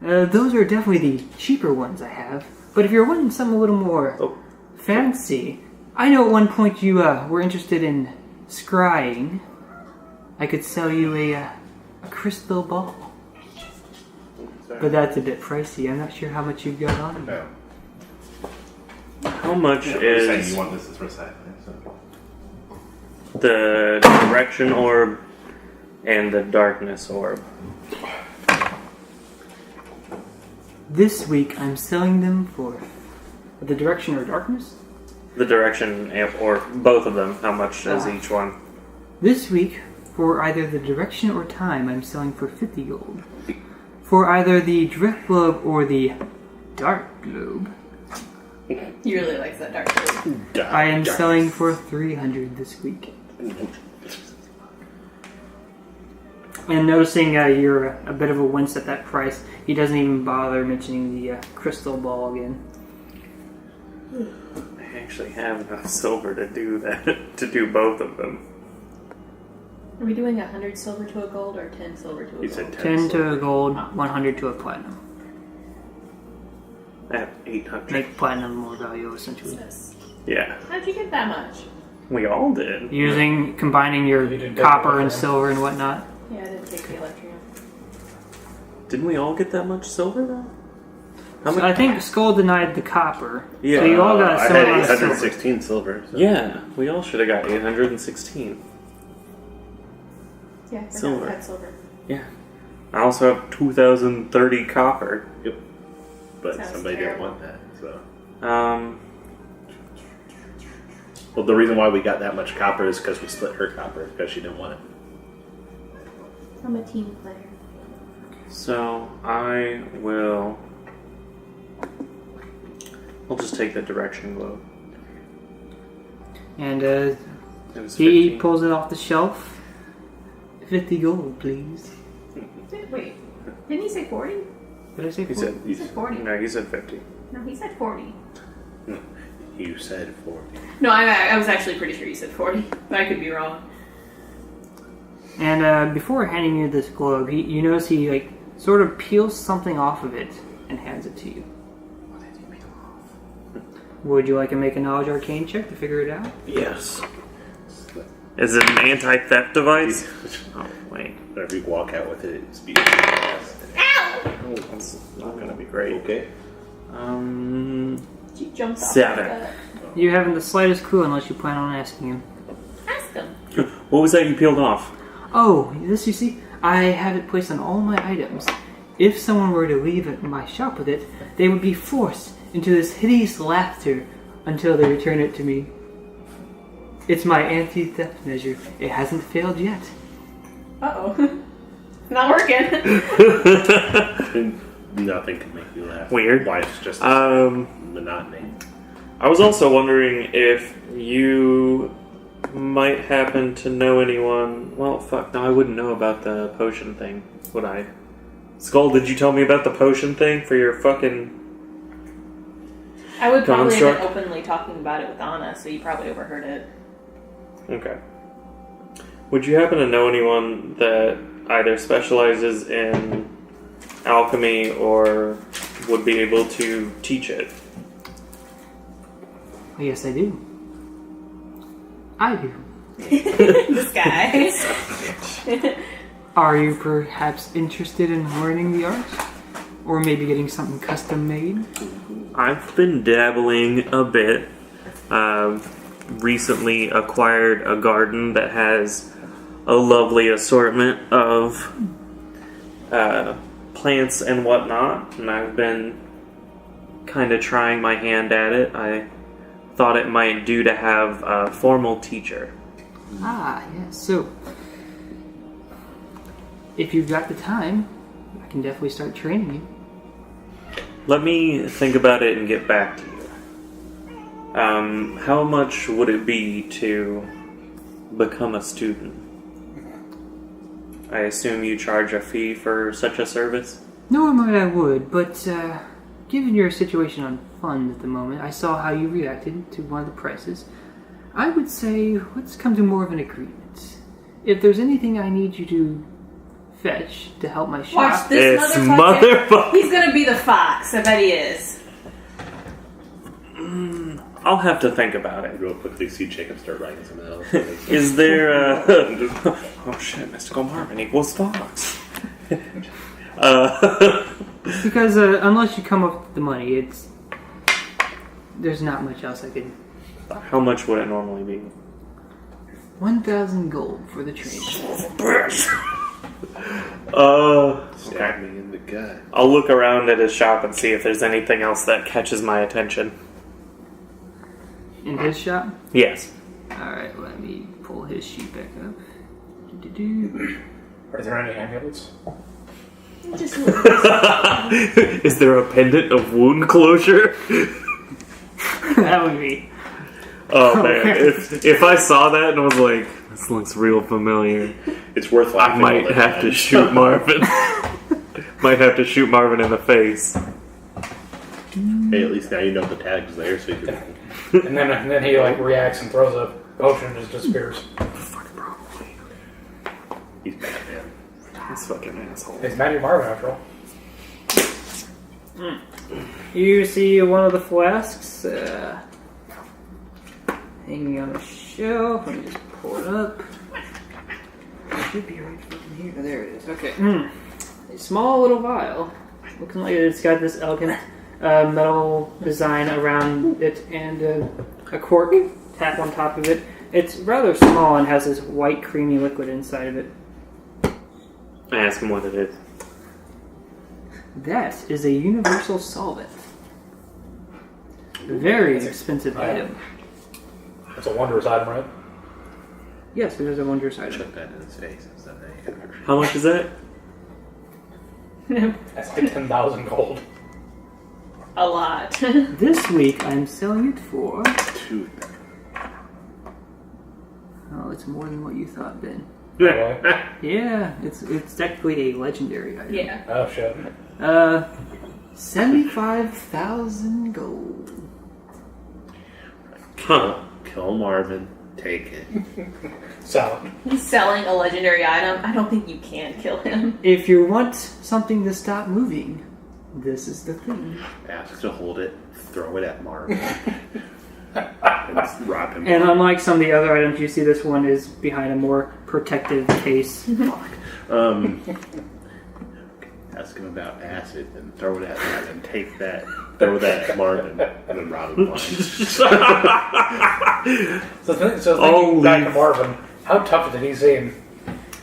Those are definitely the cheaper ones I have. But if you're wanting something a little more fancy, I know at one point you were interested in scrying. I could sell you a crystal ball. But that's a bit pricey. I'm not sure how much you've got on. No. How much is Saying you want this as recycling? So. the direction orb and the darkness orb? This week I'm selling them for the direction or darkness? The direction or both of them. How much is each one? This week, for either the direction or time, I'm selling for 50 gold. For either the direct globe or the dark globe, He really likes that dark blue. I am selling for 300 this week. And noticing you're a bit of a wince at that price, he doesn't even bother mentioning the crystal ball again. I actually have enough silver to do that, to do both of them. Are we doing 100 silver to a gold or 10 silver to a You gold? said 10 to a gold, 100 to a platinum. At 800. Make platinum more valuable, essentially. Yes. Yeah, How'd you get that much? we all did. Combining your You didn't take copper it, and okay. silver and whatnot. Yeah, I didn't take the electrium. Didn't we all get that much silver though? How So I think Skull denied the copper. Yeah. So you all got a I similar had amount of silver. 816 silver. So. Yeah, we all should have got 816. Yeah, I forgot Silver. I had silver. Yeah. I also have 2030 copper. Yep. But Sounds somebody terrible. didn't want that. So. Well, the reason why we got that much copper is because we split her copper because she didn't want it. I'm a team player. So I will. I'll just take the direction globe. And It was he 15. pulls it off the shelf. 50 gold, please. Wait, didn't he say 40? Did I say He 40? said. He said 40. No, he said 50. No, he said 40. You said 40. No, I was actually pretty sure he said 40, but I could be wrong. And before handing you this globe, you notice he like sort of peels something off of it and hands it to you. What did he peel off? Would you like to make a knowledge arcane check to figure it out? Yes. Is it an anti-theft device? Oh, wait. Or if you walk out with it, it's beautiful. Oh, that's not going to be great. Okay. She jumped off 7. like that. You haven't the slightest clue unless you plan on asking him. Ask him. What was that you peeled off? Oh, this you see? I have it placed on all my items. If someone were to leave my shop with it, they would be forced into this hideous laughter until they return it to me. It's my anti-theft measure. It hasn't failed yet. Uh-oh. Not working. Nothing can make you laugh. Weird. Life's just monotony. I was also wondering if you might happen to know anyone. Well, fuck, no, I wouldn't know about the potion thing, would I? Skull, did you tell me about the potion thing for your fucking... I would probably have Construct. been openly talking about it with Anna, so you probably overheard it. Okay. Would you happen to know anyone that either specializes in alchemy or would be able to teach it? Yes, I do. I do. This guy. Are you perhaps interested in learning the art? Or maybe getting something custom made? I've been dabbling a bit. Recently acquired a garden that has a lovely assortment of plants and whatnot, and I've been kind of trying my hand at it. I thought it might do to have a formal teacher. Ah, yes. So, if you've got the time, I can definitely start training you. Let me think about it and get back to you. How much would it be to become a student? I assume you charge a fee for such a service? Normally I would, but given your situation on funds at the moment, I saw how you reacted to one of the prices. I would say let's come to more of an agreement. If there's anything I need you to fetch to help my shop. Watch this It's motherfucker. motherfucker. He's gonna be the fox. I bet he is. I'll have to think about it. Real quickly, see Jacob start writing something else. Is there oh shit, Mystical Marvin equals Fox. Because unless you come up with the money, there's not much else I could. How much would it normally be? 1,000 gold for the trade. Stab me in the gut. I'll look around at his shop and see if there's anything else that catches my attention. In his shop? Yes. Alright, let me pull his sheet back up. Do-do-do. Are there any amulets? Just Is there a pendant of wound closure? That would be. Oh man, if I saw that and was like, this looks real familiar, It's worth I laughing. might have to shoot Marvin. Might have to shoot Marvin in the face. Hey, at least now you know the tag's there, so you can. And then he like reacts and throws a potion and just disappears. Fucking probably. He's Batman. This fucking asshole. It's Matthew Marvin after all. You see one of the flasks hanging on a shelf. Let me just pull it up. It should be right fucking here. Oh, there it is. Okay. A small little vial. Looking like it's got this elegant metal design around it and a cork tap on top of it. It's rather small and has this white creamy liquid inside of it. I ask him what it is. That is a universal solvent. A very expensive item. It's a wondrous item, right? Yes, it is a wondrous item. Chuck that in his face. It's not that. How much is that? That's like 10,000 gold. a lot. This week I'm selling it for... Two. Oh, it's more than what you thought, Ben. Really? Yeah, it's technically a legendary item. Yeah. Oh shit. 75,000 gold. Huh. Kill Marvin. Take it. So, He's selling a legendary item. I don't think you can kill him. If you want something to stop moving, this is the thing. Ask to hold it. Throw it at Marvin. And rob him. And unlike some of the other items, you see this one is behind a more protective case. Ask him about acid and throw it at him and take that. Throw that at Marvin and then rob him blind. thinking back to Marvin, how tough did he seem?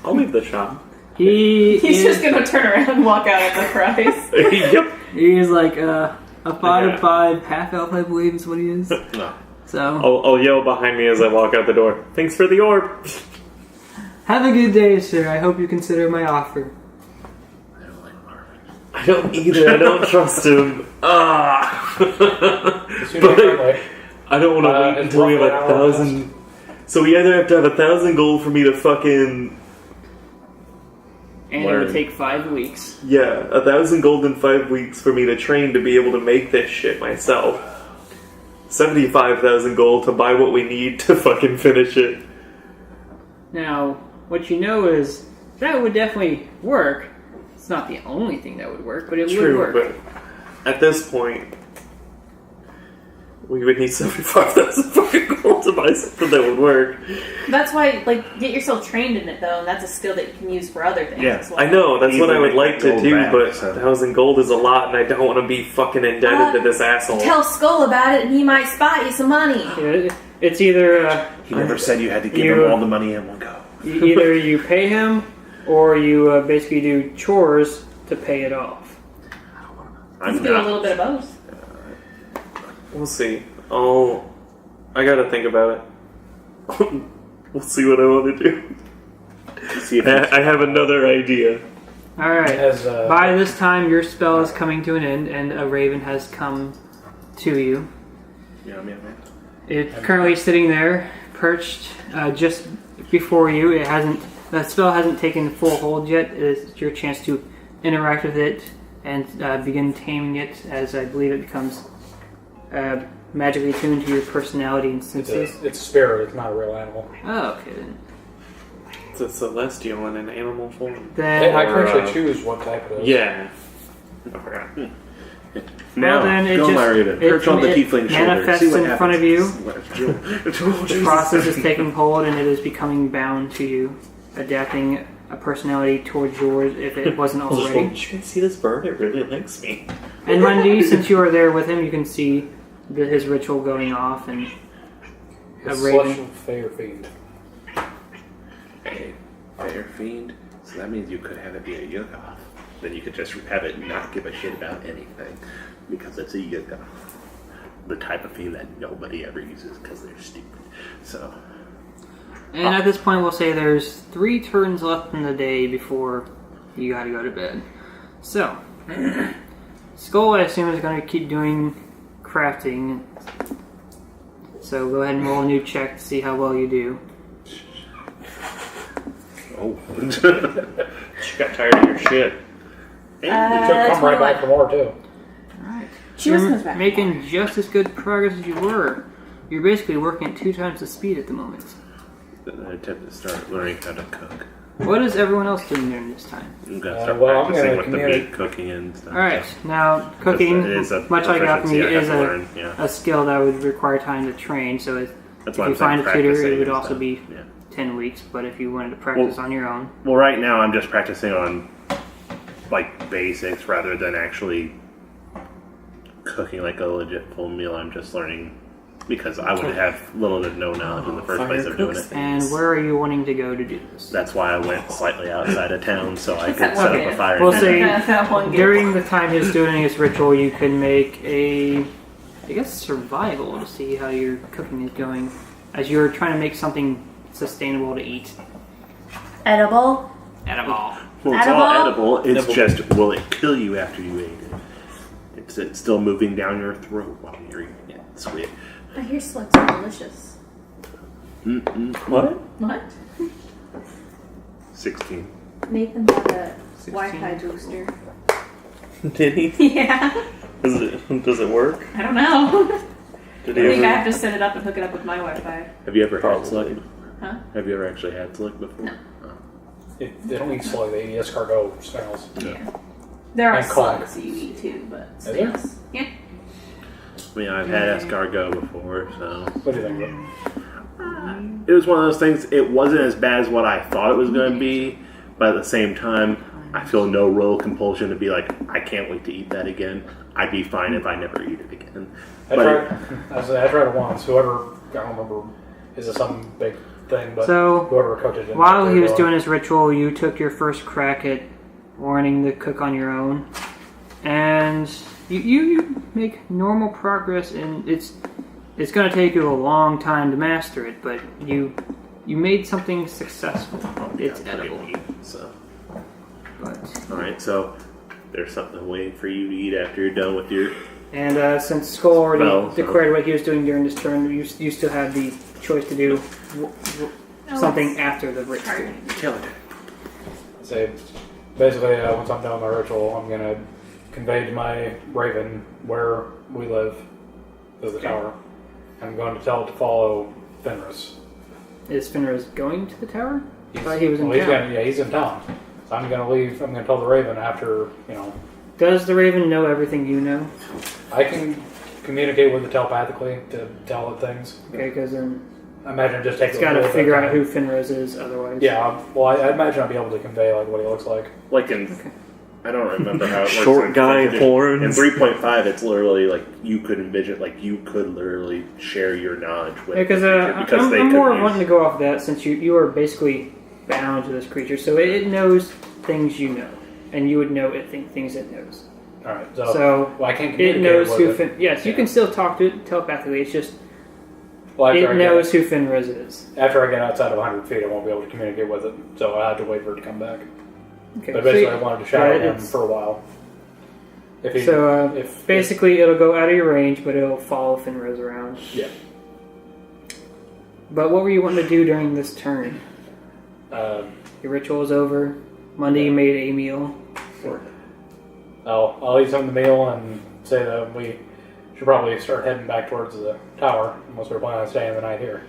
I'll leave the shop. He's just gonna turn around and walk out at the price. Yep. He's like a 5/5 half elf, I believe is what he is. No. So I'll yell behind me as I walk out the door. Thanks for the orb. have a good day, sir. I hope you consider my offer. I don't like Marvin. I don't either. I don't trust him. But I don't want to wait until we have 1,000. So we either have to have 1,000 gold for me to fucking... And it would take 5 weeks. Yeah, 1,000 gold in 5 weeks for me to train to be able to make this shit myself. 75,000 gold to buy what we need to fucking finish it. Now, what you know is that would definitely work. It's not the only thing that would work, but it would work. But at this point, we would need 75,000 fucking gold to buy something that would work. That's why, get yourself trained in it, though, and that's a skill that you can use for other things. Yeah, as well. I know, that's what I would like to do, back, but so. 1,000 gold is a lot, and I don't want to be fucking indebted to this asshole. Tell Skull about it, and he might spot you some money. Yeah, it's either He never said you had to give him all the money in one go. either you pay him or you basically do chores to pay it off. You I'm can do a not. little bit of both. We'll see. I gotta think about it. We'll see what I want to do. See if I have another idea. All right. As, By this time, your spell is coming to an end, and a raven has come to you. Yeah, man. It's currently sitting there, perched just before you. The spell hasn't taken full hold yet. It's your chance to interact with it and begin taming it, as I believe it becomes magically tuned to your personality and senses. it's a spirit, it's not a real animal. Oh, okay then. It's a celestial in an animal form. Then, I can actually choose what type it is. Yeah. I forgot. Now, then it go, just- Marita. it- Perch on the it tiefling shoulder. manifests See what in happens. front of you. The the process is taking hold and it is becoming bound to you, adapting a personality towards yours if it wasn't Did already. you guys see this bird? It really likes me. And Mundy, since you are there with him, you can see his ritual going off and a It's raven. celestial fair fiend. Hey, Fire Fiend. So that means you could have it be a Yuggoth. Then you could just have it not give a shit about anything because it's a Yuggoth. The type of fiend that nobody ever uses because they're stupid. So, And at this point, we'll say there's 3 turns left in the day before you gotta go to bed. So, Skull, I assume, is going to keep doing crafting. So go ahead and roll a new check to see how well you do. oh. She got tired of your shit. She'll come right back for more, too. Alright. She always You're comes back. making just as good progress as you were. You're basically working at 2 times the speed at the moment. I attempt to start learning how to cook. What is everyone else doing during this time? I'm gonna start well, I'm practicing gonna with the commit- meat cooking and stuff. Alright, now cooking, It is a much like proficiency alchemy, I have is to learn, yeah. a skill that would require time to train. So if That's you why I'm find saying a tutor, practicing it would and also stuff. be Yeah. 10 weeks. But if you wanted to practice on your own, Well, right now I'm just practicing on like basics rather than actually cooking like a legit full meal. I'm just learning because I would have little to no knowledge in the first place of doing it. and where are you wanting to go to do this? That's why I went slightly outside of town so I could That set one up a gift. fire. We'll pit. say That one gift. during the time he's doing his ritual, you can make a, I guess, survival to see how your cooking is going, as you're trying to make something sustainable to eat. Edible. Edible. Well, it's all Edible? edible. It's just, will it kill you after you ate it? It's still moving down your throat while you're eating it. Sweet. I hear slugs are delicious. What? What? 16. Nathan bought a 16. Wi-Fi booster. Did he? Yeah. Does it work? I don't know. Did I he think I ever? have to set it up and hook it up with my Wi-Fi. Have you ever had Probably. slug? Huh? Have you ever actually had slug before? No. They don't eat slug, they eat escargot snails. Yeah. There are And cod. slugs that you eat too, but there? snails. Yeah. I mean, I've had escargot before, so What do you think of it? it was one of those things. It wasn't as bad as what I thought it was going to be, but at the same time, I feel no real compulsion to be like, I can't wait to eat that again. I'd be fine if I never eat it again. I tried it once. Whoever, I don't remember, is it some big thing, but So, whoever cooked it didn't while know he was what doing they his ritual, you took your first crack at learning to cook on your own, and you make normal progress. And it's going to take you a long time to master it, but you made something successful. It's Yeah, pretty edible. neat, so. But, Alright, so there's something waiting for you to eat after you're done with your. and since Skull already Well, so- declared what he was doing during this turn, you still have the choice to do something after the ritual. Kill it. say. Basically, once I'm done with my ritual, I'm going to convey to my raven where we live to the tower. I'm going to tell it to follow Fenris. Is Fenris going to the tower? I thought he was in Well, town. he's in town. So I'm going to leave. I'm going to tell the raven after, Does the Raven know everything you know? I can communicate with it telepathically to tell it things. Okay, because then I imagine it just takes it's a got to little bit figure of out time. who Fenris is otherwise. Yeah, well, I imagine I'll be able to convey like what he looks like. Like in. Okay. I don't remember how it works. Short in guy, fifth horns. edition. In 3.5, it's literally like you could envision, like you could literally share your knowledge with Because the creature I'm they more could wanting to use. go off that since you are basically bound to this creature, so it knows things you know, and you would know things it knows. All right, So well, I can't it communicate knows with who. it. Yes, you can still talk to it telepathically. It's just Well, after it knows who Fenris is. After I get outside of 100 feet, I won't be able to communicate with it, so I have to wait for it to come back. Okay, But basically, so, I wanted to shadow him it's- for a while. If he, if basically it'll go out of your range, but it'll follow Fenris around. Yeah. But what were you wanting to do during this turn? Your ritual is over. Monday you made a meal. I'll eat some of the meal and say that we should probably start heading back towards the tower unless we're planning on staying the night here.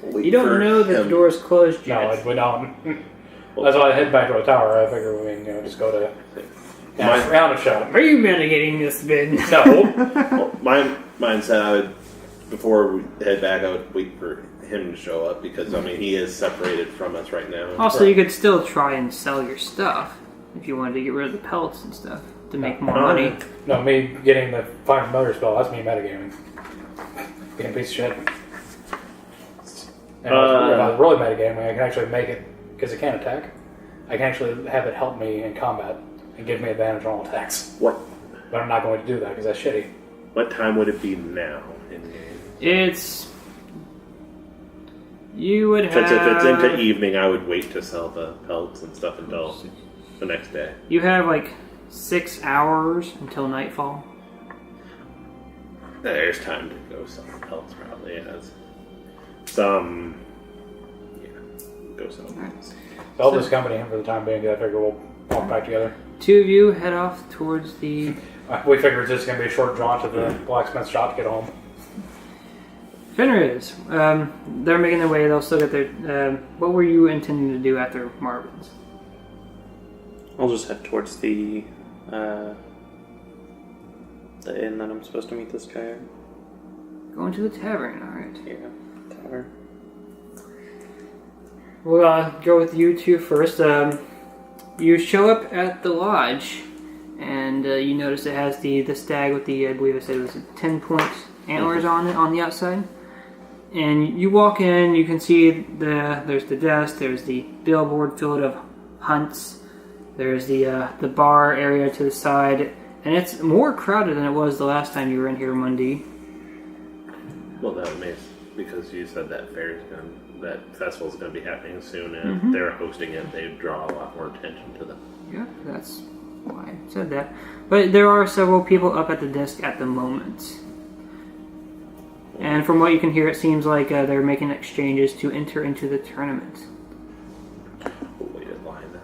wait You don't for know that him. the door's closed No, yet. we don't. That's why I head back to the tower. I figure we can just go to round a shot. Are you mitigating this, Ben? No. Well, mine said I would, before we head back, I would wait for him to show up because, I mean, he is separated from us right now. Also, you could still try and sell your stuff if you wanted to get rid of the pelts and stuff to make more money. No, me getting the Fire Familiar spell, that's me metagaming. Being a piece of shit. And if I was really metagaming, I can actually make it, because it can't attack, I can actually have it help me in combat and give me advantage on all attacks. What? But I'm not going to do that because that's shitty. What time would it be now in game? You would have... Since if it's into evening, I would wait to sell the pelts and stuff until the next day. You have like 6 hours until nightfall. There's time to go sell the pelts, probably. As some... Yeah, go sell the pelts. So I'll just accompany him for the time being because I figure we'll walk back together. 2 of you head off towards the... We figure it's just going to be a short jaunt to the blacksmith shop to get home. Fenris. They're making their way. They'll still get their... what were you intending to do after Marvin's? I'll just head towards the inn that I'm supposed to meet this guy at. Going to the tavern, alright. Yeah, tavern. We'll go with you two first. You show up at the lodge, and you notice it has the stag with the, I believe I said it was 10-point antlers on it on the outside. And you walk in, you can see there's the desk, there's the billboard filled of hunts, there's the bar area to the side, and it's more crowded than it was the last time you were in here, Monday. Well, that makes because you said that that festival's going to be happening soon, and if they're hosting it, they draw a lot more attention to them. Yeah, that's why I said that. But there are several people up at the desk at the moment. And from what you can hear, it seems like they're making exchanges to enter into the tournament. We'll wait in line then.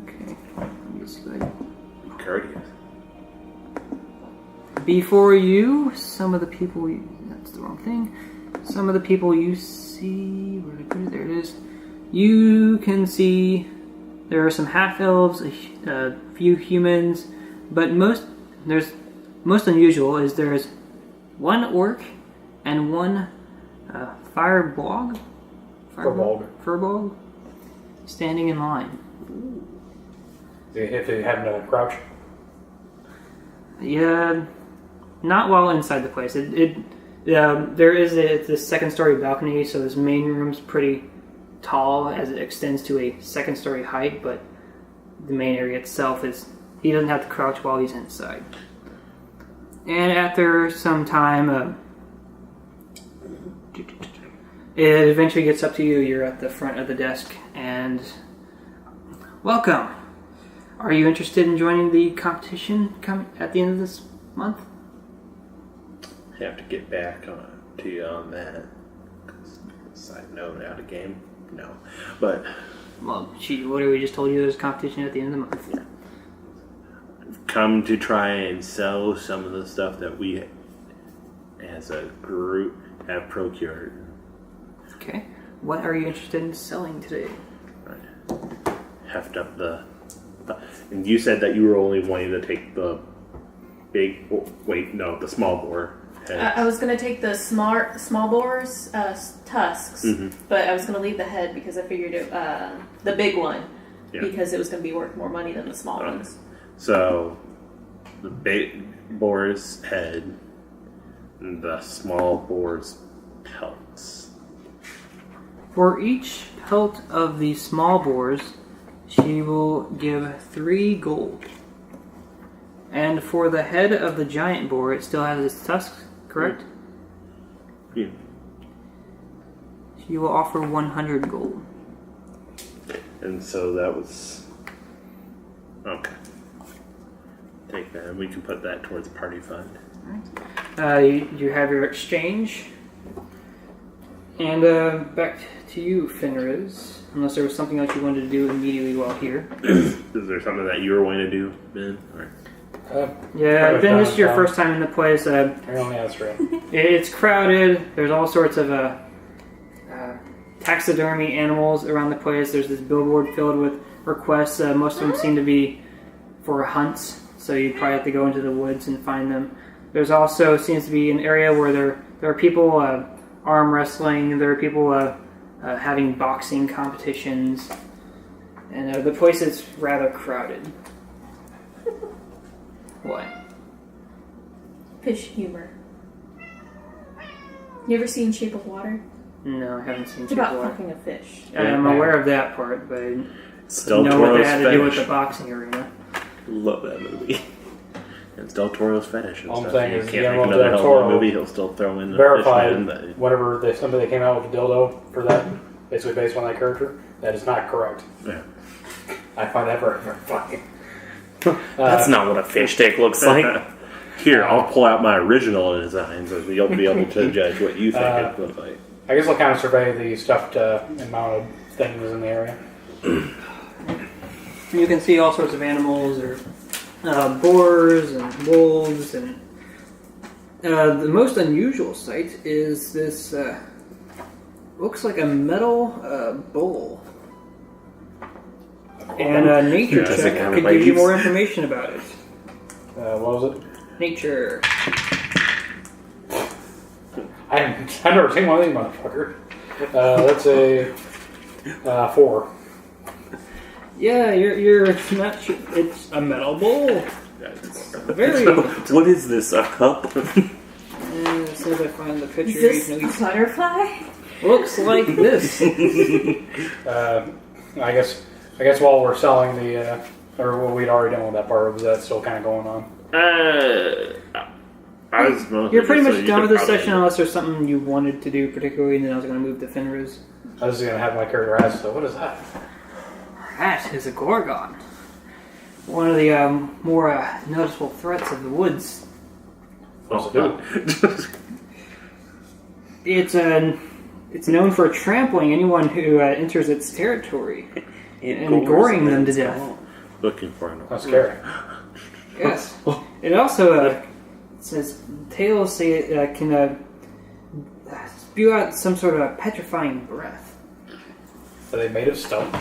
Okay. Let me see what Courteous. Before you, some of the people... That's the wrong thing. Some of the people you see... Where did I put it? There it is. You can see there are some half-elves, a few humans, but most unusual is there's one orc and one firbolg standing in line. If they happen to crouch. Yeah, not while inside the place. There is this second-story balcony, so this main room's pretty tall as it extends to a second-story height, but the main area itself he doesn't have to crouch while he's inside. And after some time, it eventually gets up to you. You're at the front of the desk, and welcome. Are you interested in joining the competition at the end of this month? Have to get back to you on that. Side note, out of game? No. But... Well, what we just told you, there's a competition at the end of the month. Yeah. Come to try and sell some of the stuff that we, as a group, have procured. Okay. What are you interested in selling today? Right. Heft up the... And you said that you were only wanting to take the big... the small boar. I was going to take the small boar's tusks, but I was going to leave the head because I figured the big one, because it was going to be worth more money than the small ones. So, the big boar's head, and the small boar's pelts. For each pelt of the small boars, she will give 3 gold. And for the head of the giant boar, it still has its tusks, correct? Yeah. She will offer 100 gold. And so that was... Okay. Take that, and we can put that towards the party fund. You have your exchange. And back to you, Fenris. Unless there was something else you wanted to do immediately while here. Is there something that you were wanting to do, Ben? Or? Yeah, Ben, this is your first time in the place. You're only that's right. It's crowded. There's all sorts of taxidermy animals around the place. There's this billboard filled with requests. Most of them seem to be for hunts, so you probably have to go into the woods and find them. There's also seems to be an area where there are people arm wrestling. There are people having boxing competitions, and the place is rather crowded. What? Fish humor. You ever seen Shape of Water? No, I haven't seen It's Shape of about Water. fucking a fish. I'm aware of that part, but I didn't Del know what Toro's that had to do with fetish. the boxing arena. Love that movie. It's Del Toro's fetish. And All I'm stuff. saying You is can't Guillermo make another del Hellboy Toro movie. He'll still throw in the verified Fishman, whenever somebody came out with a dildo for that, basically based on that character. That is not correct. Yeah. I find that very, very funny. That's not what a fish dick looks like. Here, I'll pull out my original designs, and you'll be able to judge what you think it looks like. I guess I'll kind of survey the stuffed and mounted things in the area. You can see all sorts of animals, or boars and wolves, and the most unusual sight is this. Looks like a metal bowl. And nature Does it check count could by give you use? more information about it. What was it? Nature. I've never seen one of these motherfuckers. That's a 4. Yeah, you're not sure. It's a metal bowl. Very. What is this? A cup? As soon as I find the picture, Is you this know, a butterfly? looks like this. I guess while we're selling the, or what we'd already done with that part, was that still kind of going on? I was mostly You're pretty so much you done could with this probably- section unless there's something you wanted to do particularly, and then I was going to move to Fenris. I was just going to have my character ask, so what is that? That is a Gorgon. One of the more noticeable threats of the woods. What's it do? It's known for trampling anyone who enters its territory and goring them to death. Looking for an That's scary. Yes. It also says tails say it can spew out some sort of petrifying breath. Are they made of stone? I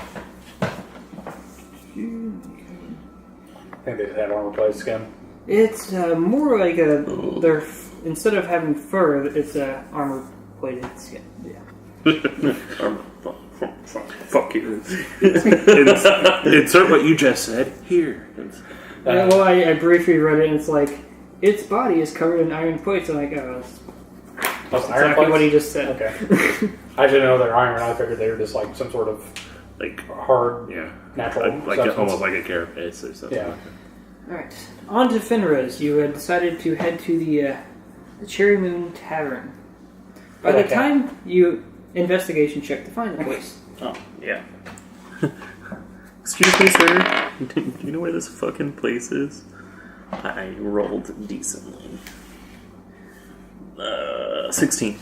think they just have armor-plated skin. It's more like they're instead of having fur, it's armor-plated skin. Yeah. Fuck you. Insert what you just said here. Well, I briefly read it, and it's like its body is covered in iron plates. I'm like, oh, that's Iron exactly plates? what he just said. Okay. I didn't know they're iron. I figured they were just like some sort of Like, hard, yeah. natural Like substance. almost like a carapace or something. Yeah. Like that. All right, on to Fenris. You had decided to head to the Cherry Moon Tavern. By the Okay. time you investigation check to find the place. Oh, yeah. Excuse me, sir. Do you know where this fucking place is? I rolled decently. 16.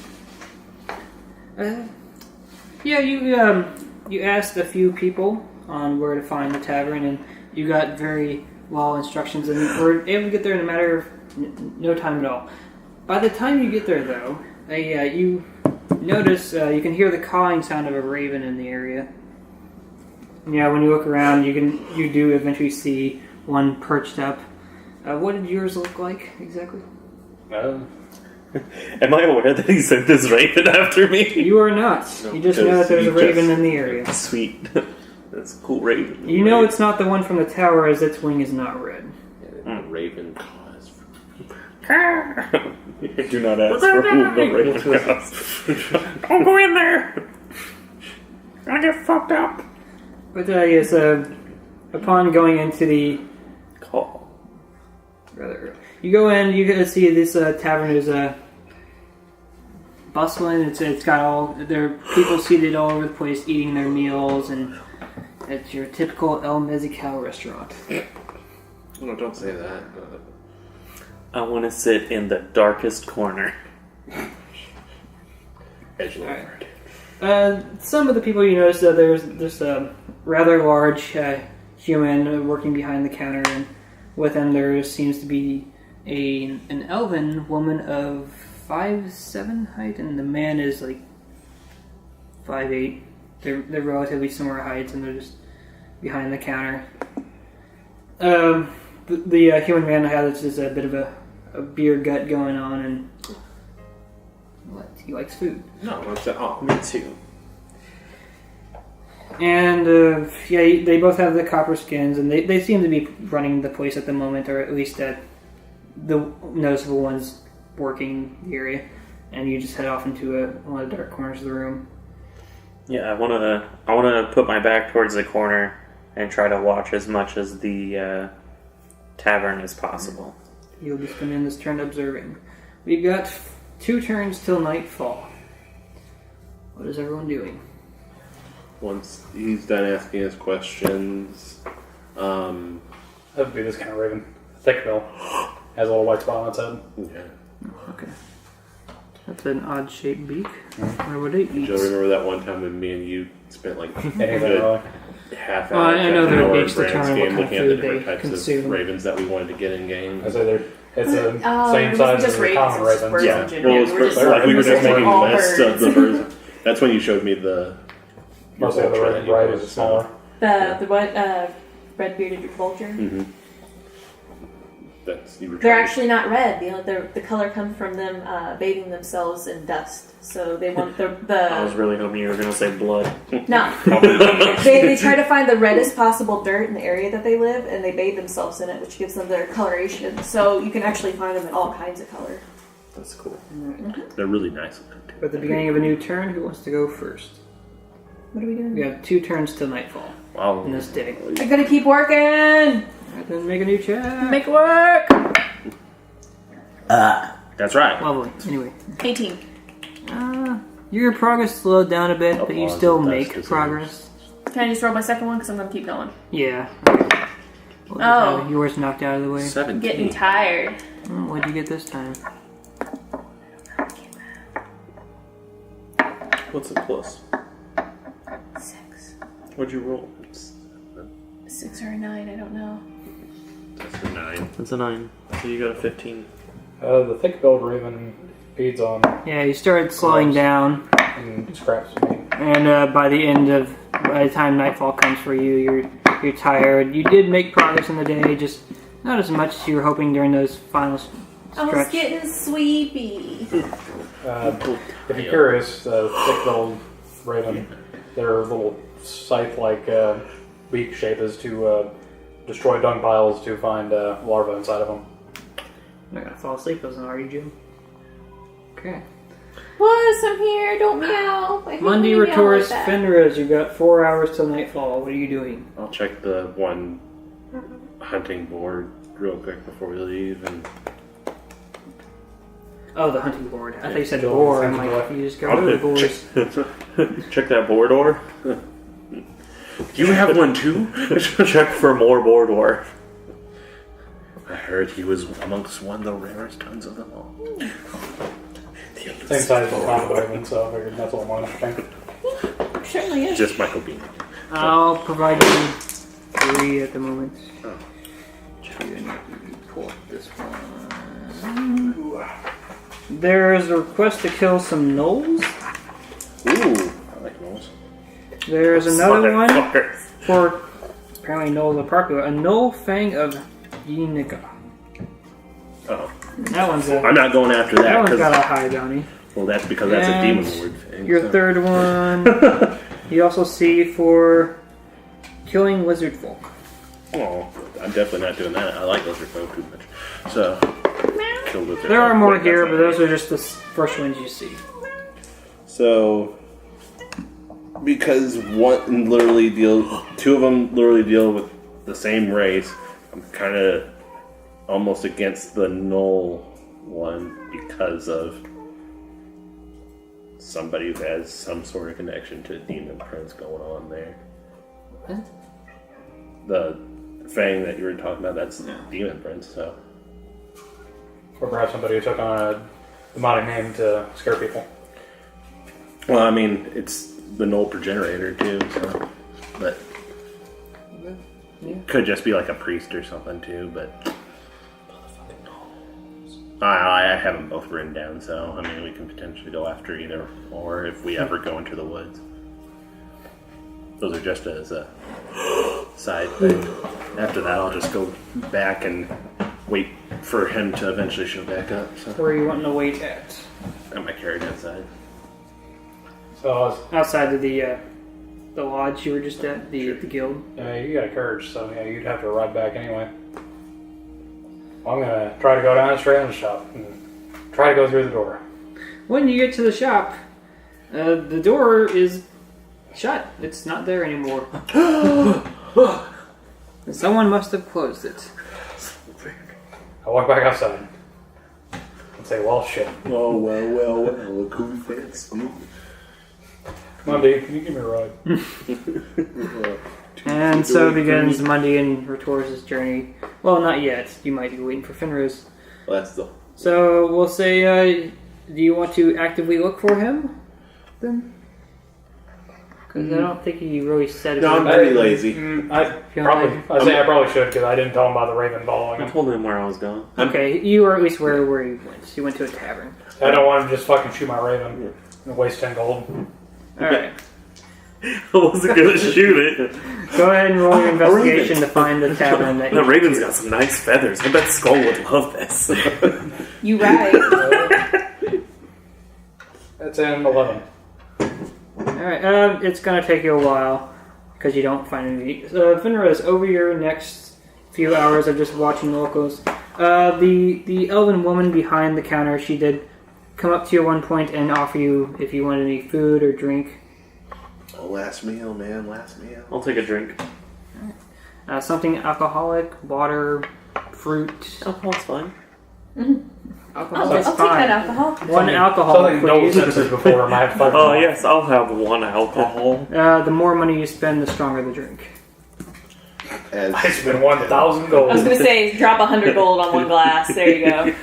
Yeah, you asked a few people on where to find the tavern, and you got very well instructions, and were able to get there in a matter of no time at all. By the time you get there, though, you notice you can hear the cawing sound of a raven in the area. Yeah, when you look around, you do eventually see one perched up. What did yours look like exactly? Am I aware that he sent this raven after me? You are not. You just know that there's a raven in the area. Sweet. That's a cool raven. You know it's not the one from the tower, as its wing is not red. Raven cause. Do not ask for who the raven was. Don't go in there! I get fucked up! But yes, upon going into the Call. you go in, you get to see this tavern is bustling. It's got all there are people seated all over the place eating their meals, and it's your typical El Mezcal restaurant. No, don't say that. I want to sit in the darkest corner. Edgelord. Some of the people you notice there's this rather large human working behind the counter, and with him there seems to be an elven woman of 5'7" height, and the man is like 5'8". They're relatively similar heights, and they're just behind the counter. The human man has just a bit of a beer gut going on, and he likes food. No, that's all. Me too. And they both have the copper skins, and they seem to be running the place at the moment, or at least the noticeable ones working the area. And you just head off into one of the dark corners of the room. Yeah, I wanna put my back towards the corner and try to watch as much as the tavern as possible. You'll be spending this turn observing. We've got 2 turns till nightfall. What is everyone doing? Once he's done asking us questions, That would be this kind of raven. Thick bill. Has a little white spot on its head. yeah. Okay. That's an odd-shaped beak. Where would it eat? Do you remember that one time when me and you spent like Anything really. half Well, hour I know their in beaks our determine brands what game kind of looking at the food different they types consume. of ravens that we wanted to get in game. I say it's the It same was size as just the ravens, common it was just ravens. birds Yeah, in general. well, it was We were just like we were just making all lists of the birds. birds. That's when you showed me the. Most of the vulture other that you varieties bought, are smaller. The one red-bearded vulture. Mm-hmm. That's you were They're trying actually not red. The color comes from them bathing themselves in dust. So they want I was really hoping you were going to say blood. no. They try to find the reddest possible dirt in the area that they live, and they bathe themselves in it, which gives them their coloration. So you can actually find them in all kinds of color. That's cool. They're really nice looking too. At the beginning of a new turn, who wants to go first? What are we doing? We have 2 turns till nightfall Wow. in this day. I gotta keep working. Alright, then make a new check. Make it work. That's right. Lovely. Anyway. 18. Your progress slowed down a bit, but you Applause still if that's make deserved. progress. Can I just roll my second one? Because I'm gonna keep going. Yeah. Okay. We'll just have yours knocked out of the way. 17. Getting tired. What'd you get this time? What's a plus? 6. What'd you roll? 6 or a 9, I don't know. That's a 9. That's a 9. So you got a 15. The thick-billed raven feeds on Yeah, you started slowing down, and scraps meat. and by the time nightfall comes for you, you're tired. You did make progress in the day, just not as much as you were hoping during those final I was stretch. getting sleepy. If you're curious, thick-billed raven, their little scythe-like beak shape is to destroy dung piles to find larvae inside of them. I'm not gonna fall asleep, wasn't are you, Jim? Okay. Plus, I'm here. Don't meow. I hate Mundi, when you meow like Retoris, that. Fenris, you've got 4 hours till nightfall. What are you doing? I'll check the one hunting board real quick before we leave, and Oh, the hunting board. I thought you said Kill boar. the I'm hunting like, board. you just got rid of the boars. Check that boar door. do you have one too? Check for more boar door. I heard he was amongst one of the rarest tons of them all. Same size as the common raven, so I figured that's a little more interesting. Certainly is. Just Michael Bean. I'll provide you 3 at the moment. Oh. 2, and you pull up this one. There's a request to kill some gnolls. Ooh, I like those. There's another one Motherfucker. for apparently gnolls are popular. A gnoll fang of Yinika. Oh, That one's I'm not going after that that one's got a because high bounty. well, that's because that's a And demon lord thing. Your so. third one, you also see for killing lizard folk. Oh, I'm definitely not doing that. I like lizard folk too much. So, kill lizard There are folk. more Wait, here, that's but not those me. are just the first ones you see. So, because one literally two of them literally deal with the same race, I'm kind of almost against the null one because of somebody who has some sort of connection to Demon Prince going on there. What? The Fang that you were talking about, that's Demon Prince, so. Or perhaps somebody who took on a demonic name to scare people. Well, I mean, it's the null progenitor too, so. But. Yeah. Could just be like a priest or something too, but. I have them both written down, so I mean we can potentially go after either or if we ever go into the woods. Those are just as a side thing. After that, I'll just go back and wait for him to eventually show back up. So. Where are you wanting to wait at? At my carriage outside. So Outside of the lodge you were just at, the guild. you got a carriage, so yeah, you'd have to ride back anyway. Well, I'm gonna try to go down straight in the shop and try to go through the door. When you get to the shop, the door is shut. It's not there anymore. Someone must have closed it. I walk back outside and say, well, shit. Well, look who fancy. Come on, Dave, can you give me a ride? And so begins Mundy and Retor's journey. Well, not yet. You might be waiting for Fenris. Well, that's the... So we'll say, do you want to actively look for him? Then? Because I don't think he really said it. No, I'm very lazy. I probably should, because I didn't tell him about the raven following I him. told him where I was going. Okay, you were at least where he went. You went to a tavern. I don't want him to just fucking shoot my raven and waste 10 gold. Alright. I wasn't going to shoot it. Go ahead and roll your investigation to find the tavern that The Raven's got some nice feathers. I bet Skull would love this. You right. That's an 11. Alright, it's gonna take you a while because you don't find any. Fenris, over your next few hours of just watching locals, the elven woman behind the counter, she did come up to you at one point and offer you if you wanted any food or drink. Oh, last meal, man, last meal. I'll take a drink. Something alcoholic, water, fruit. Alcohol's fine. Alcohol I'll is take fine. that alcohol. One alcohol, Something no please. senses before I might fucking Oh, yes, I'll have one alcohol. The more money you spend, the stronger the drink. I spent 1,000 gold. I was gonna say, drop 100 gold on one glass. There you go.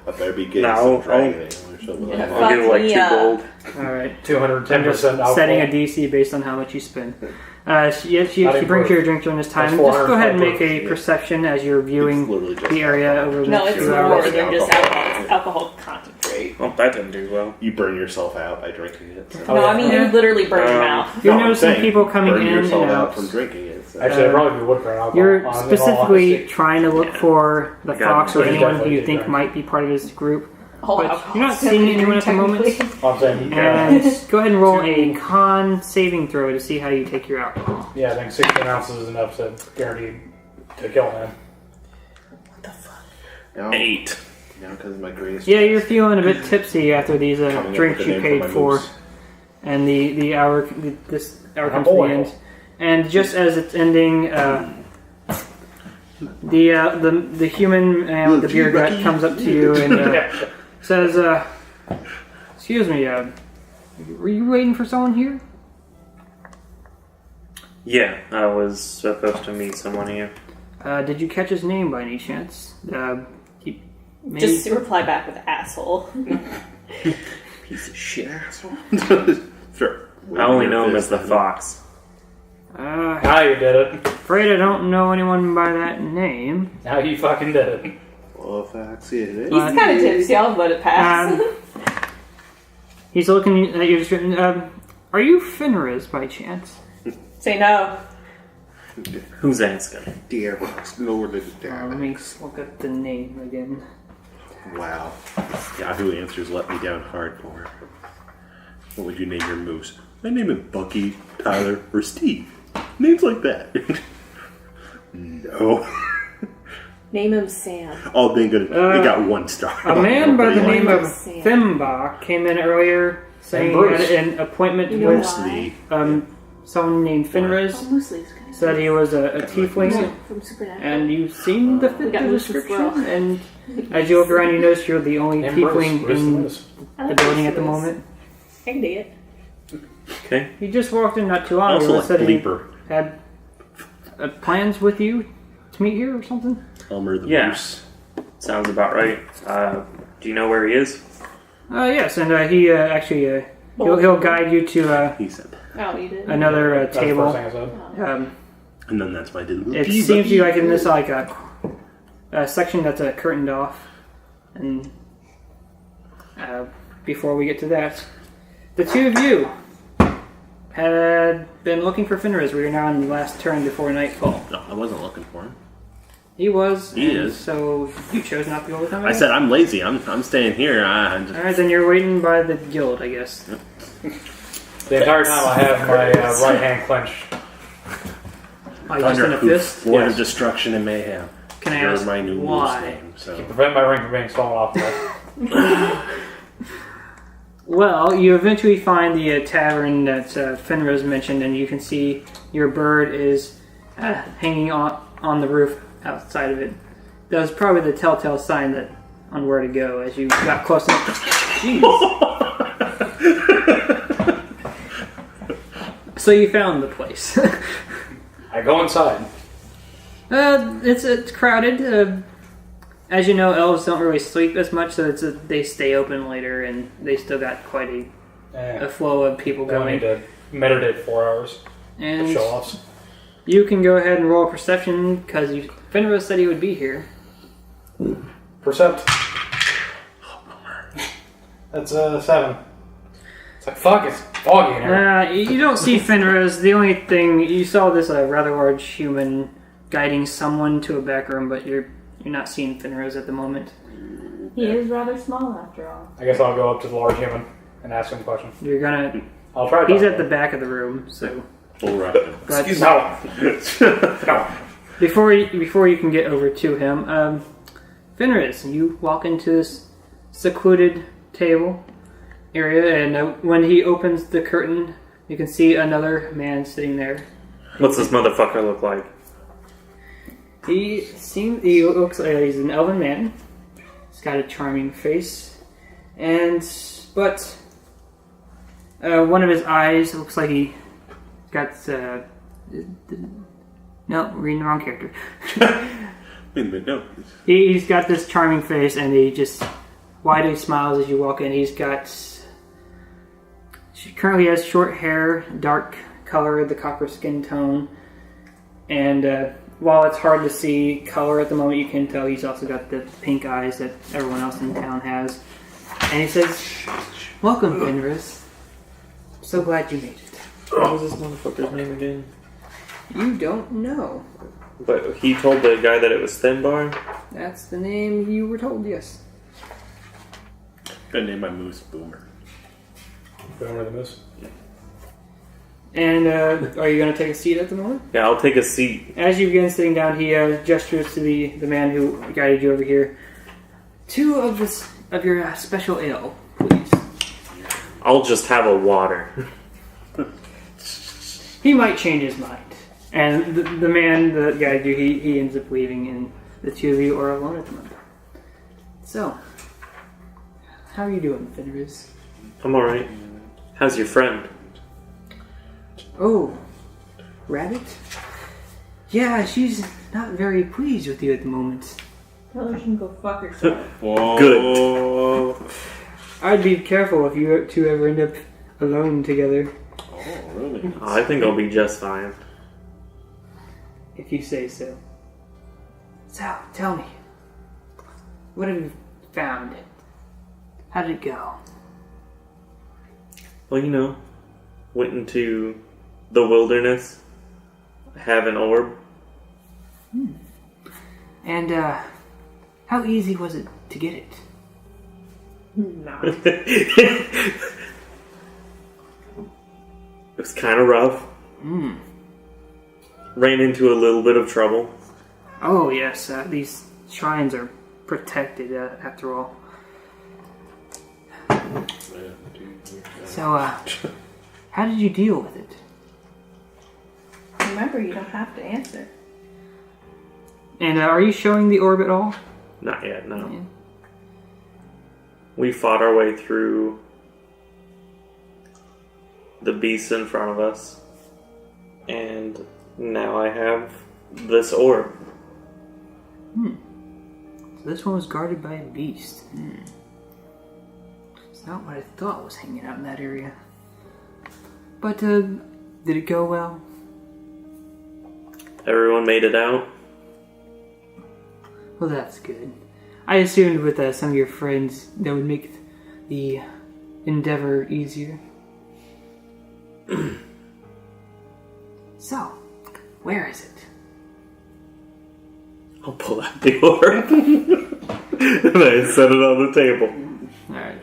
I better be getting No, some dragon ale or something like that. I'll give like me 2 up. gold. Alright. 210% alcohol. Setting a DC based on how much you spend. She brings you a drink during this time. That's Just go ahead and make a 400 perception as you're viewing It's literally just the area alcohol. over the No, next it's few more hours. than just alcohol. It's alcohol concentrate. Well, that didn't do well. You burn yourself out by drinking it. So. No, I mean, you literally burn your You're mouth. No, I'm noticing saying, people coming burn in yourself and out out. from drinking it. So. Actually, I'd probably be wood for an alcohol. You're in all specifically honesty. trying to look for the I got fox or it. anyone who you Definitely think drink. might be part of his group. Whole But alcohol. you're not seeing anyone at the moment. I'm saying, And go ahead and roll a con saving throw to see how you take your alcohol. yeah, I think 16 ounces is enough to guaranteed to kill him. Now, 8. now because of my greatest... Yeah, you're feeling a bit tipsy after these Coming up drinks with a you name for paid my for. moose. And this hour comes to the boy. end. And just as it's ending, the human man with the beer gut comes up to you and says, "Excuse me, were you waiting for someone here?" Yeah, I was supposed to meet someone here. Did you catch his name by any chance? He maybe- Just reply back with asshole. Piece of shit asshole. Sure. I only know him as the Fox. Now you did it. Afraid I don't know anyone by that name. Now you fucking did it. Well, if I see it, He's kind of tipsy. I'll let it pass. He's looking at your description. Are you Fenris by chance? Say no. Who's asking? Dear Lord of the Let me look at the name again. Wow. Yahoo Answers let me down hard for it. What would you name your moose? I name it Bucky, Tyler, or Steve. Names like that. No. Name him Sam. Oh, thank goodness. It got 1 star. A man by the Nobody name liked of Sam. Thimba came in earlier saying he Bruce. had an appointment You know with why? someone named Fenris. Oh, Moose Leaf's good. Said he was a tiefling, From Supernatural. and you seem to We fit got the Moose the description. squirrel. And as you look around, you notice you're the only And tiefling Bruce in Willis. I the like building Moose at the Leafs. moment. I can dig it. Okay. He just walked in not too long Also ago. like Said he Bleeper. had plans with you to meet here or something. Elmer the Yeah. moose. Sounds about right. Do you know where he is? Yes, and he actually he'll guide you to He said. Oh, you did? another That's the first table. thing I said. And then that's my little It seems to you like in this a section that's curtained off, and before we get to that, the two of you had been looking for Fenris. We are now in the last turn before nightfall. No, I wasn't looking for him. He was. He is. So you chose not to go with him? I said I'm lazy. I'm staying here. Alright, then you're waiting by the guild, I guess. Yep. The entire time I have my right hand clenched. Oh, you just in a fist? Lord Yes. of Destruction and Mayhem. Can I You're ask my new why? name. So. Prevent my ring from being stolen off me. Well, you eventually find the tavern that Fenris mentioned, and you can see your bird is hanging on the roof outside of it. That was probably the telltale sign that on where to go as you got close enough. Jeez. So you found the place. I go inside. It's crowded. As you know, elves don't really sleep as much, so they stay open later, and they still got quite a flow of people Then we going. need to meditate 4 hours. And Show offs. you can go ahead and roll a perception because Fenris said he would be here. Percept. That's 7. It's like, fuck, it's foggy in here. You don't see Fenris. The only thing you saw this rather large human guiding someone to a back room, but you're not seeing Fenris at the moment. He is rather small after all. I guess I'll go up to the large human and ask him a question. You're gonna. I'll try to. He's at the back of the room, so. All right. But Excuse me. No. before you can get over to him, Fenris, you walk into this secluded table area, and when he opens the curtain, you can see another man sitting there. What's this motherfucker look like? He looks like he's an elven man. He's got a charming face, but one of his eyes looks like he got no, reading the wrong character. No. He's got this charming face, and he just widely smiles as you walk in. She currently has short hair, dark color, the copper skin tone, and while it's hard to see color at the moment, you can tell he's also got the pink eyes that everyone else in town has. And he says, "Welcome, Fenris. So glad you made it." What was this motherfucker's name again? You don't know. But he told the guy that it was Thinbar? That's the name you were told, yes. Gonna name my moose Boomer. Boomer the Moose. And are you going to take a seat at the moment? Yeah, I'll take a seat. As you begin sitting down, he gestures to the man who guided you over here. 2 of your special ale, please. I'll just have a water. He might change his mind. And the man that guided you, he ends up leaving, and the 2 of you are alone at the moment. So, how are you doing, Fenris? I'm alright. How's your friend? Oh, Rabbit? Yeah, she's not very pleased with you at the moment. Tell her she can go fuck herself. Whoa. Good. I'd be careful if you 2 ever end up alone together. Oh, really? I think I'll be just fine. If you say so. So, tell me. What have you found? How did it go? Well, went into the wilderness, have an orb. And, how easy was it to get it? No. It was kind of rough. Ran into a little bit of trouble. Oh, yes, these shrines are protected, after all. So, how did you deal with it? Remember, you don't have to answer. And, are you showing the orb at all? Not yet, no. Yeah. We fought our way through the beasts in front of us. And now I have this orb. So this one was guarded by a beast. It's not what I thought was hanging out in that area. But, did it go well? Everyone made it out. Well, that's good. I assumed with some of your friends that would make the endeavor easier. Where is it? I'll pull out the orb. And I set it on the table. Alright.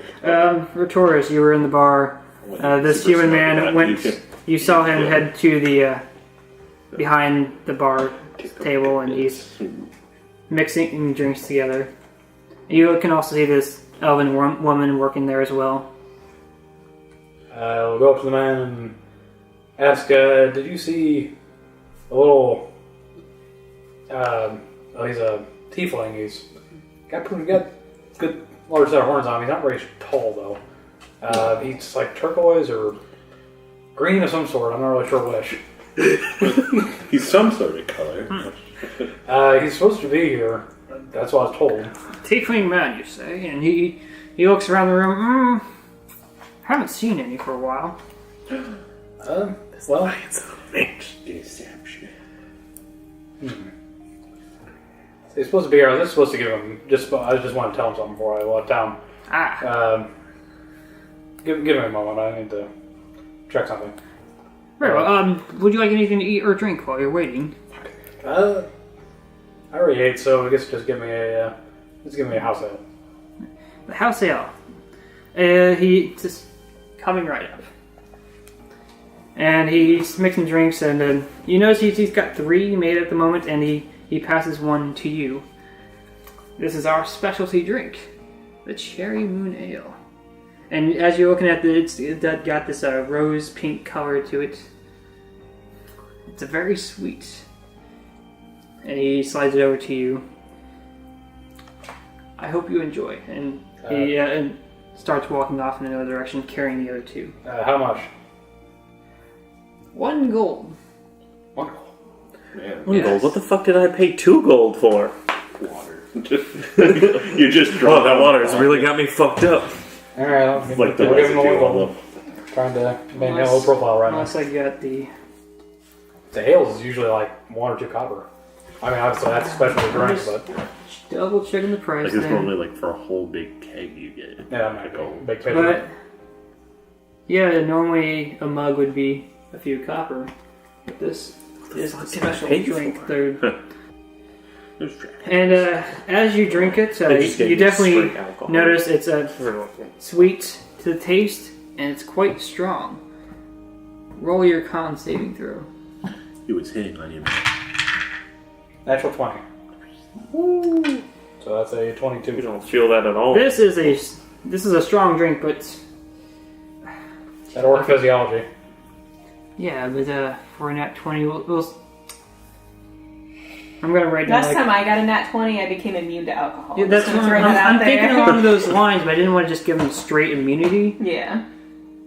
Retoris, you were in the bar. This human man went... You saw him head to the... behind the bar table, and he's mixing drinks together. You can also see this elven woman working there as well. We'll go up to the man and ask, did you see a little... he's a tiefling. He's got good large set of horns on him. He's not very tall, though. He's like turquoise or green of some sort. I'm not really sure which. He's some sort of color. He's supposed to be here. That's what I was told. Tiefling man, you say? And he looks around the room. Haven't seen any for a while. Well, Deception. He's supposed to be here. I was just supposed to give him. I just want to tell him something before I left town. Give me a moment. I need to check something. Very well. Would you like anything to eat or drink while you're waiting? I already ate, so I guess just give me a house ale. The house ale. He just coming right up, and he's mixing drinks, and you notice he's got 3 made at the moment, and he passes one to you. This is our specialty drink, the Cherry Moon Ale. And as you're looking at it, it's got this rose pink color to it. It's a very sweet. And he slides it over to you. I hope you enjoy. And he and starts walking off in another direction, carrying the other 2. How much? 1 gold. 1 gold. Man, 1 gold? What the fuck did I pay 2 gold for? water. You just draw that water's really got me fucked up. Alright, I'll give like the him residue the 1 on gold. them. Trying to maintain a low profile right now. Unless I got the... The ales is usually like 1 or 2 copper. I mean, obviously that's a specialty drink, but Double checking the price. Like it's then. normally like for a whole big keg you get. yeah, like a gold. big picture. But yeah, normally a mug would be a few copper. But this is a special drink. And as you drink it, you definitely notice it's sweet to the taste, and it's quite strong. Roll your con saving throw. He was hitting on you. Natural 20. Woo! So that's a 22. You don't feel that at all. This is a strong drink, but That orc physiology. yeah, but for a nat 20, I'm gonna write down. Last time I got a nat 20, I became immune to alcohol. Yeah, that's what I'm thinking along those lines, but I didn't want to just give them straight immunity. Yeah.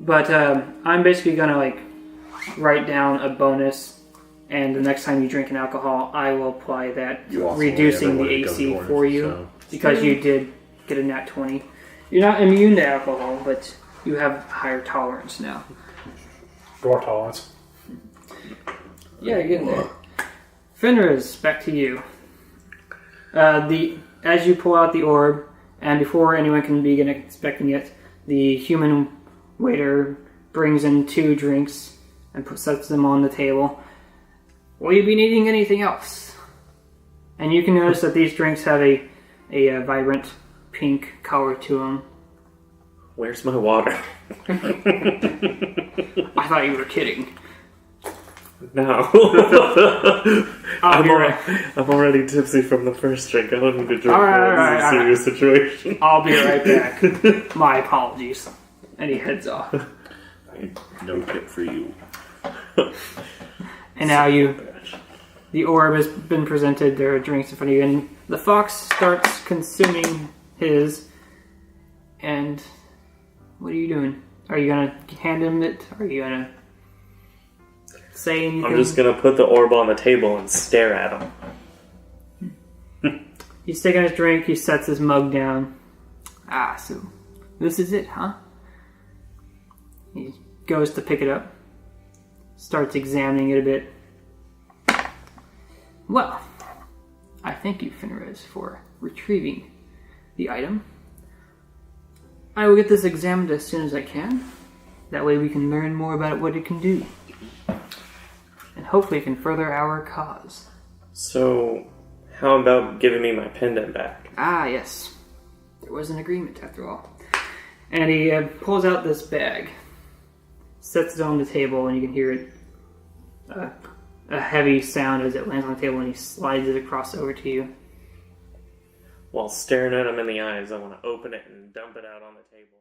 But I'm basically gonna write down a bonus, and the next time you drink an alcohol, I will apply that, reducing the AC for you, because you did get a nat 20. You're not immune to alcohol, but you have higher tolerance now. Dwarf tolerance. Yeah, you're getting there. Fenris, back to you. As you pull out the orb, and before anyone can begin expecting it, the human waiter brings in 2 drinks and sets them on the table. Will you be needing anything else? And you can notice that these drinks have a vibrant pink color to them. Where's my water? I thought you were kidding. No. I'm I'm already tipsy from the first drink. I don't need to drink All right, more. This is a serious situation. I'll be right back. My apologies. And he heads off. No tip for you. And now the orb has been presented, there are drinks in front of you, and the fox starts consuming his, and what are you doing? Are you going to hand him it? Are you going to say anything? I'm just going to put the orb on the table and stare at him. He's taking his drink, he sets his mug down. So this is it, huh? He goes to pick it up, starts examining it a bit. Well, I thank you, Fenris, for retrieving the item. I will get this examined as soon as I can. That way we can learn more about what it can do. And hopefully it can further our cause. So, how about giving me my pendant back? Ah, yes. There was an agreement, after all. And he pulls out this bag, sets it on the table, and you can hear it, a heavy sound as it lands on the table, and he slides it across over to you. While staring at him in the eyes, I want to open it and dump it out on the table.